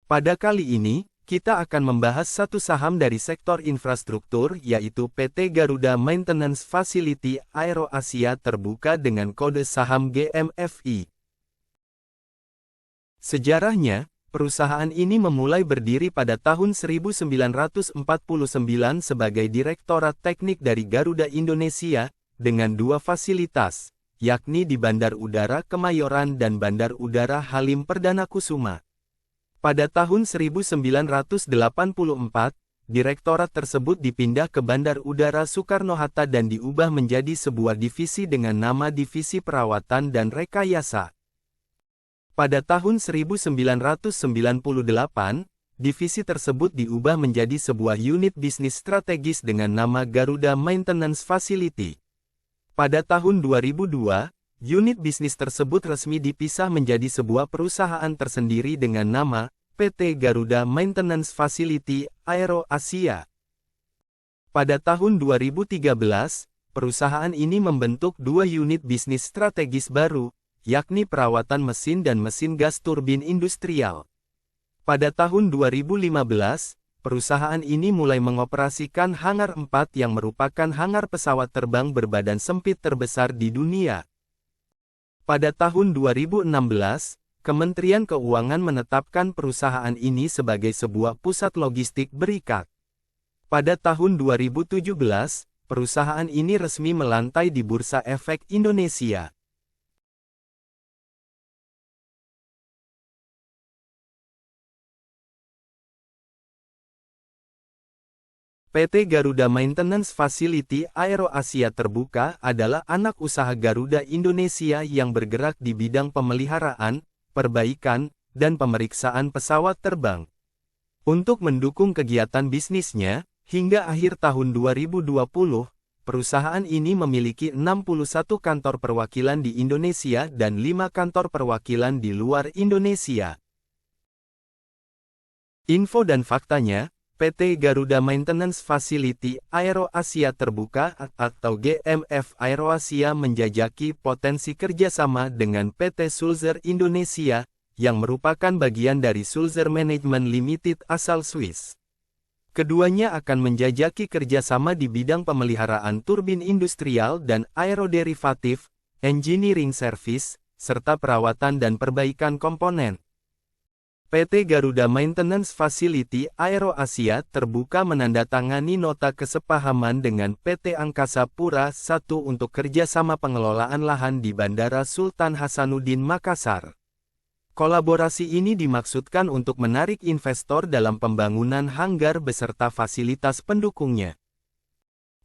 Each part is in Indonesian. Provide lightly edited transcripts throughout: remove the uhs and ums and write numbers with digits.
Pada kali ini, kita akan membahas satu saham dari sektor infrastruktur yaitu PT Garuda Maintenance Facility Aero Asia Terbuka dengan kode saham GMFI. Sejarahnya, perusahaan ini memulai berdiri pada tahun 1949 sebagai Direktorat Teknik dari Garuda Indonesia, dengan dua fasilitas, yakni di Bandar Udara Kemayoran dan Bandar Udara Halim Perdana Kusuma. Pada tahun 1984, direktorat tersebut dipindah ke Bandar Udara Soekarno-Hatta dan diubah menjadi sebuah divisi dengan nama Divisi Perawatan dan Rekayasa. Pada tahun 1998, divisi tersebut diubah menjadi sebuah unit bisnis strategis dengan nama Garuda Maintenance Facility. Pada tahun 2002, unit bisnis tersebut resmi dipisah menjadi sebuah perusahaan tersendiri dengan nama PT Garuda Maintenance Facility Aero Asia. Pada tahun 2013, perusahaan ini membentuk dua unit bisnis strategis baru, yakni perawatan mesin dan mesin gas turbin industrial. Pada tahun 2015, perusahaan ini mulai mengoperasikan Hangar 4 yang merupakan hangar pesawat terbang berbadan sempit terbesar di dunia. Pada tahun 2016, Kementerian Keuangan menetapkan perusahaan ini sebagai sebuah pusat logistik berikat. Pada tahun 2017, perusahaan ini resmi melantai di Bursa Efek Indonesia. PT Garuda Maintenance Facility Aero Asia Terbuka adalah anak usaha Garuda Indonesia yang bergerak di bidang pemeliharaan, perbaikan, dan pemeriksaan pesawat terbang. Untuk mendukung kegiatan bisnisnya, hingga akhir tahun 2020, perusahaan ini memiliki 61 kantor perwakilan di Indonesia dan 5 kantor perwakilan di luar Indonesia. Info dan faktanya, PT Garuda Maintenance Facility Aero Asia Terbuka atau GMF Aero Asia menjajaki potensi kerjasama dengan PT Sulzer Indonesia, yang merupakan bagian dari Sulzer Management Limited asal Swiss. Keduanya akan menjajaki kerjasama di bidang pemeliharaan turbin industrial dan aeroderivatif, engineering service, serta perawatan dan perbaikan komponen. PT Garuda Maintenance Facility Aero Asia Terbuka menandatangani nota kesepahaman dengan PT Angkasa Pura I untuk kerjasama pengelolaan lahan di Bandara Sultan Hasanuddin Makassar. Kolaborasi ini dimaksudkan untuk menarik investor dalam pembangunan hanggar beserta fasilitas pendukungnya.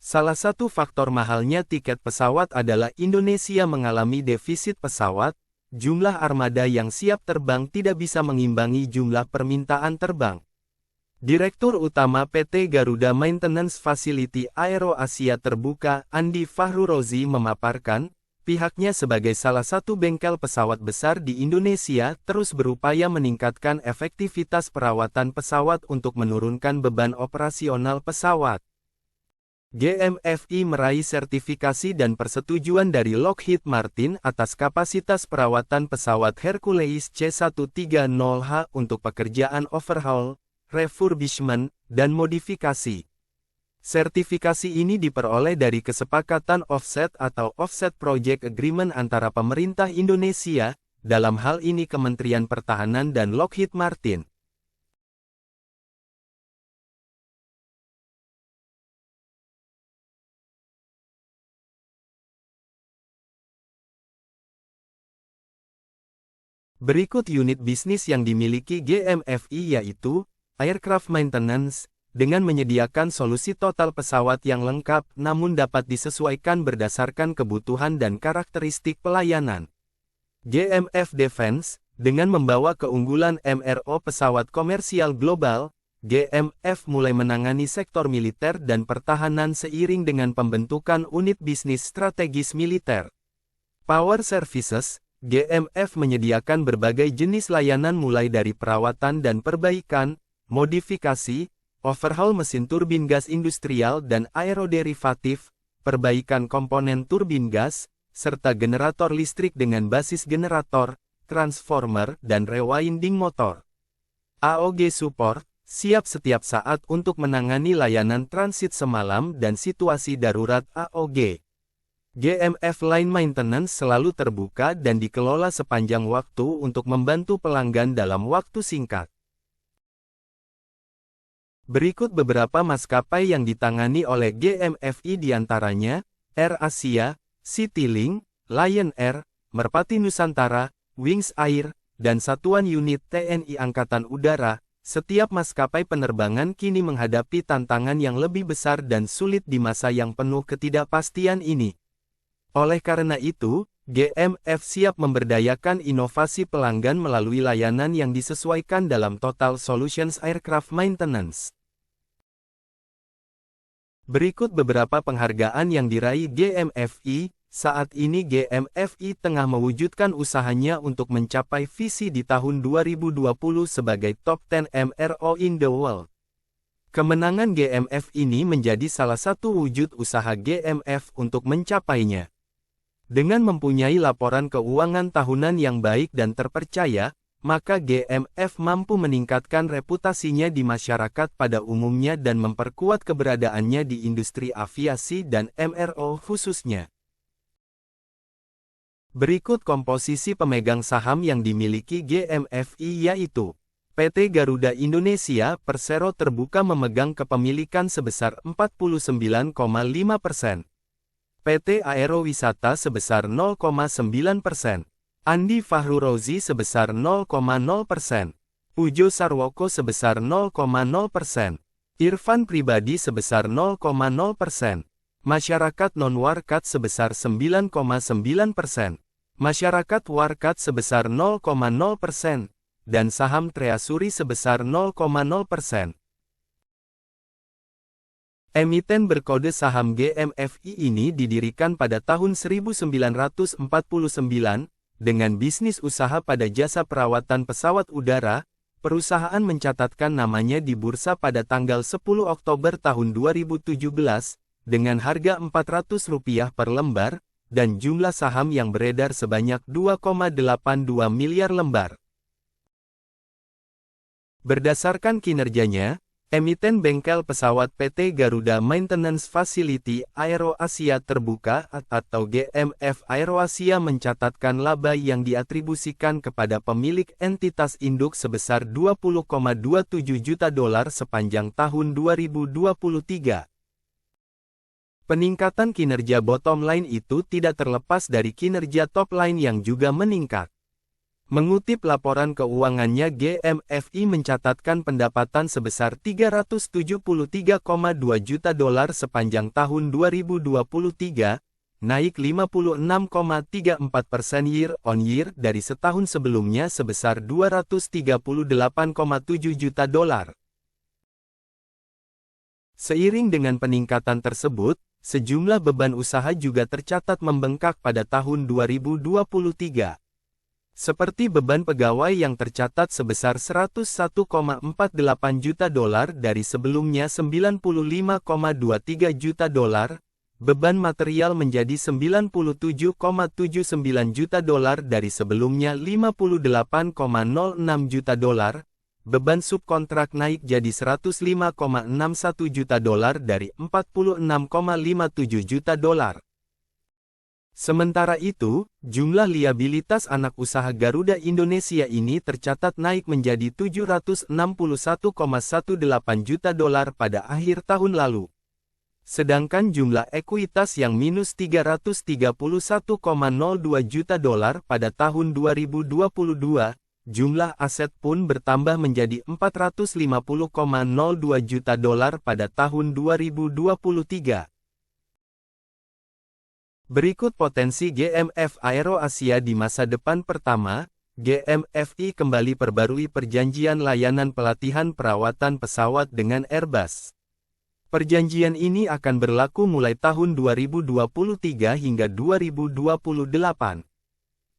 Salah satu faktor mahalnya tiket pesawat adalah Indonesia mengalami defisit pesawat. Jumlah armada yang siap terbang tidak bisa mengimbangi jumlah permintaan terbang. Direktur Utama PT Garuda Maintenance Facility Aero Asia Terbuka, Andi Fahrurozi memaparkan, pihaknya sebagai salah satu bengkel pesawat besar di Indonesia terus berupaya meningkatkan efektivitas perawatan pesawat untuk menurunkan beban operasional pesawat. GMFI meraih sertifikasi dan persetujuan dari Lockheed Martin atas kapasitas perawatan pesawat Hercules C-130H untuk pekerjaan overhaul, refurbishment, dan modifikasi. Sertifikasi ini diperoleh dari kesepakatan offset atau Offset Project Agreement antara pemerintah Indonesia, dalam hal ini Kementerian Pertahanan dan Lockheed Martin. Berikut unit bisnis yang dimiliki GMFI yaitu, Aircraft Maintenance, dengan menyediakan solusi total pesawat yang lengkap namun dapat disesuaikan berdasarkan kebutuhan dan karakteristik pelayanan. GMF Defense, dengan membawa keunggulan MRO pesawat komersial global, GMF mulai menangani sektor militer dan pertahanan seiring dengan pembentukan unit bisnis strategis militer. Power Services, GMF menyediakan berbagai jenis layanan mulai dari perawatan dan perbaikan, modifikasi, overhaul mesin turbin gas industrial dan aeroderivatif, perbaikan komponen turbin gas, serta generator listrik dengan basis generator, transformer, dan rewinding motor. AOG Support, siap setiap saat untuk menangani layanan transit semalam dan situasi darurat AOG. GMF Line Maintenance selalu terbuka dan dikelola sepanjang waktu untuk membantu pelanggan dalam waktu singkat. Berikut beberapa maskapai yang ditangani oleh GMFI diantaranya, AirAsia, Citylink, Lion Air, Merpati Nusantara, Wings Air, dan satuan unit TNI Angkatan Udara. Setiap maskapai penerbangan kini menghadapi tantangan yang lebih besar dan sulit di masa yang penuh ketidakpastian ini. Oleh karena itu, GMF siap memberdayakan inovasi pelanggan melalui layanan yang disesuaikan dalam Total Solutions Aircraft Maintenance. Berikut beberapa penghargaan yang diraih GMFI. Saat ini GMFI tengah mewujudkan usahanya untuk mencapai visi di tahun 2020 sebagai Top 10 MRO in the World. Kemenangan GMF ini menjadi salah satu wujud usaha GMF untuk mencapainya. Dengan mempunyai laporan keuangan tahunan yang baik dan terpercaya, maka GMF mampu meningkatkan reputasinya di masyarakat pada umumnya dan memperkuat keberadaannya di industri aviasi dan MRO khususnya. Berikut komposisi pemegang saham yang dimiliki GMFI yaitu PT Garuda Indonesia Persero terbuka memegang kepemilikan sebesar 49,5%. PT Aero Wisata sebesar 0,9%. Andi Fahru Rozi sebesar 0,0%. Pujo Sarwoko sebesar 0,0%. Irfan Pribadi sebesar 0,0%. Masyarakat non-Warkat sebesar 9,9%. Masyarakat Warkat sebesar 0,0%. Dan saham Treasury sebesar 0,0%. Emiten berkode saham GMFI ini didirikan pada tahun 1949, dengan bisnis usaha pada jasa perawatan pesawat udara. Perusahaan mencatatkan namanya di bursa pada tanggal 10 Oktober tahun 2017, dengan harga Rp400 per lembar, dan jumlah saham yang beredar sebanyak 2,82 miliar lembar. Berdasarkan kinerjanya, emiten bengkel pesawat PT Garuda Maintenance Facility Aero Asia Terbuka atau GMF Aero Asia mencatatkan laba yang diatribusikan kepada pemilik entitas induk sebesar $20,27 juta sepanjang tahun 2023. Peningkatan kinerja bottom line itu tidak terlepas dari kinerja top line yang juga meningkat. Mengutip laporan keuangannya, GMFI mencatatkan pendapatan sebesar $373,2 juta sepanjang tahun 2023, naik 56,34% year on year dari setahun sebelumnya sebesar $238,7 juta. Seiring dengan peningkatan tersebut, sejumlah beban usaha juga tercatat membengkak pada tahun 2023. Seperti beban pegawai yang tercatat sebesar $101,48 juta dari sebelumnya $95,23 juta, beban material menjadi $97,79 juta dari sebelumnya $58,06 juta, beban subkontrak naik jadi $105,61 juta dari $46,57 juta. Sementara itu, jumlah liabilitas anak usaha Garuda Indonesia ini tercatat naik menjadi $761,18 juta pada akhir tahun lalu. Sedangkan jumlah ekuitas yang minus $331,02 juta pada tahun 2022, jumlah aset pun bertambah menjadi $450,02 juta pada tahun 2023. Berikut potensi GMF Aero Asia di masa depan. Pertama, GMFI kembali perbarui perjanjian layanan pelatihan perawatan pesawat dengan Airbus. Perjanjian ini akan berlaku mulai tahun 2023 hingga 2028.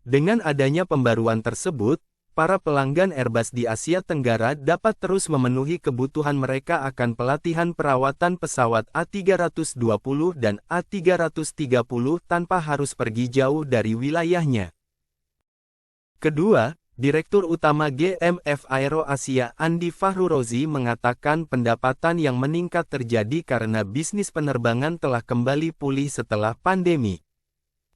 Dengan adanya pembaruan tersebut, para pelanggan Airbus di Asia Tenggara dapat terus memenuhi kebutuhan mereka akan pelatihan perawatan pesawat A320 dan A330 tanpa harus pergi jauh dari wilayahnya. Kedua, Direktur Utama GMF Aero Asia Andi Fahrurozi mengatakan pendapatan yang meningkat terjadi karena bisnis penerbangan telah kembali pulih setelah pandemi.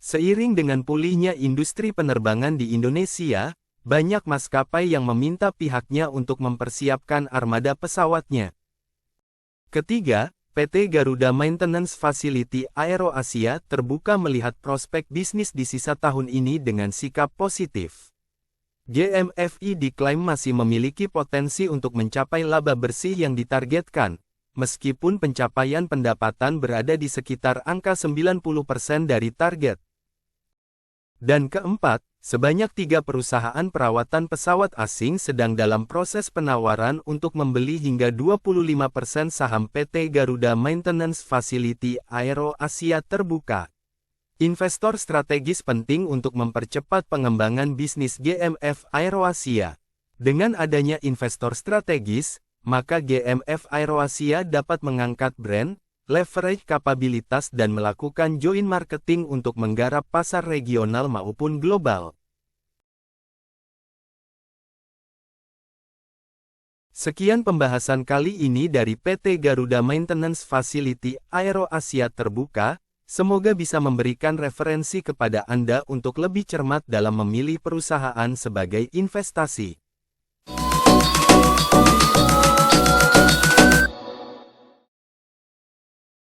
Seiring dengan pulihnya industri penerbangan di Indonesia, banyak maskapai yang meminta pihaknya untuk mempersiapkan armada pesawatnya. Ketiga, PT Garuda Maintenance Facility Aero Asia terbuka melihat prospek bisnis di sisa tahun ini dengan sikap positif. GMFI diklaim masih memiliki potensi untuk mencapai laba bersih yang ditargetkan, meskipun pencapaian pendapatan berada di sekitar angka 90% dari target. Dan keempat, sebanyak 3 perusahaan perawatan pesawat asing sedang dalam proses penawaran untuk membeli hingga 25% saham PT Garuda Maintenance Facility Aero Asia terbuka. Investor strategis penting untuk mempercepat pengembangan bisnis GMF Aero Asia. Dengan adanya investor strategis, maka GMF Aero Asia dapat mengangkat brand, leverage kapabilitas dan melakukan joint marketing untuk menggarap pasar regional maupun global. Sekian pembahasan kali ini dari PT Garuda Maintenance Facility Aero Asia terbuka. Semoga bisa memberikan referensi kepada Anda untuk lebih cermat dalam memilih perusahaan sebagai investasi.